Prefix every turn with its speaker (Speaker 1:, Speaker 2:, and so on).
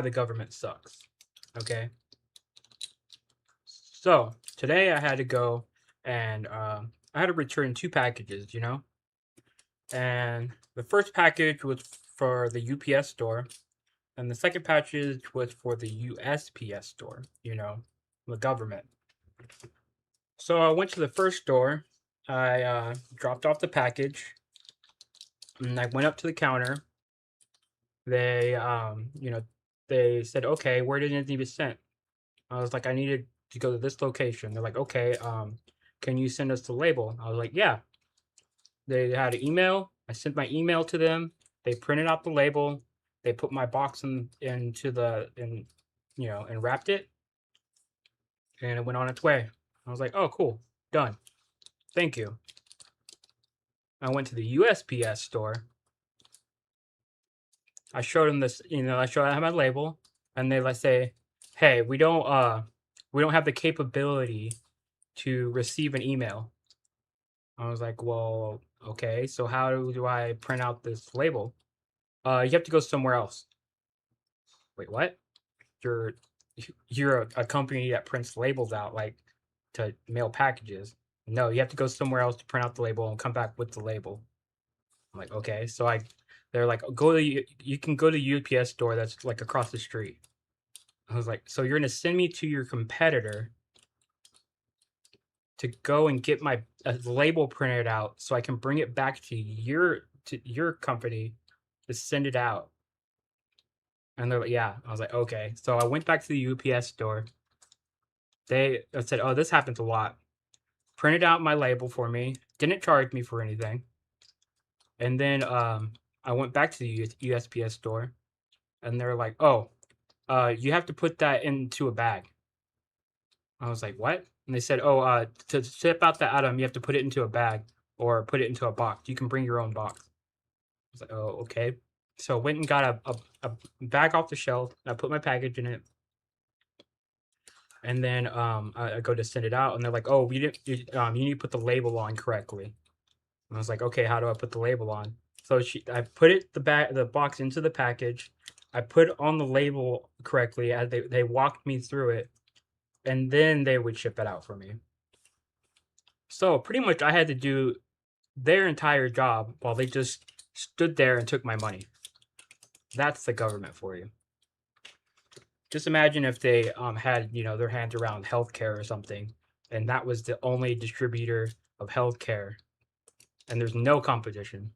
Speaker 1: the government sucks. Okay. So today I had to go and I had to return two packages, and the first package was for the UPS store, and the second package was for the USPS store, the government. So I went to the first store, I dropped off the package, and I went up to the counter. They, they said, okay, where did it need to be sent? I was like, I needed to go to this location. They're like, okay, can you send us the label? I was like, yeah. They had an email. I sent my email to them. They printed out the label. They put my box and wrapped it, and it went on its way. I was like, oh, cool, done. Thank you. I went to the USPS store. I showed them this, I have my label, and they like say, hey, we don't have the capability to receive an email. I was like, well, okay, so how do I print out this label? You have to go somewhere else. Wait, what? You're you're a company that prints labels out, like, to mail packages. No, you have to go somewhere else to print out the label and come back with the label. I'm like, okay. So they're like, go to you can go to UPS store that's like across the street. I was like, so you're gonna send me to your competitor to go and get my label printed out so I can bring it back to your company to send it out. And they're like, yeah. I was like, okay. So I went back to the UPS store. They said, oh, this happens a lot. Printed out my label for me, didn't charge me for anything. And then I went back to the USPS store, and they're like, oh, you have to put that into a bag. I was like, what? And they said, oh, to ship out the item, you have to put it into a bag or put it into a box. You can bring your own box. I was like, oh, okay. So I went and got a bag off the shelf. I put my package in it. And then I go to send it out, and they're like, "Oh, you need to put the label on correctly." And I was like, "Okay, how do I put the label on?" So I put the box into the package. I put on the label correctly as they walked me through it, and then they would ship it out for me. So pretty much, I had to do their entire job while they just stood there and took my money. That's the government for you. Just imagine if they had their hands around healthcare or something, and that was the only distributor of healthcare, and there's no competition.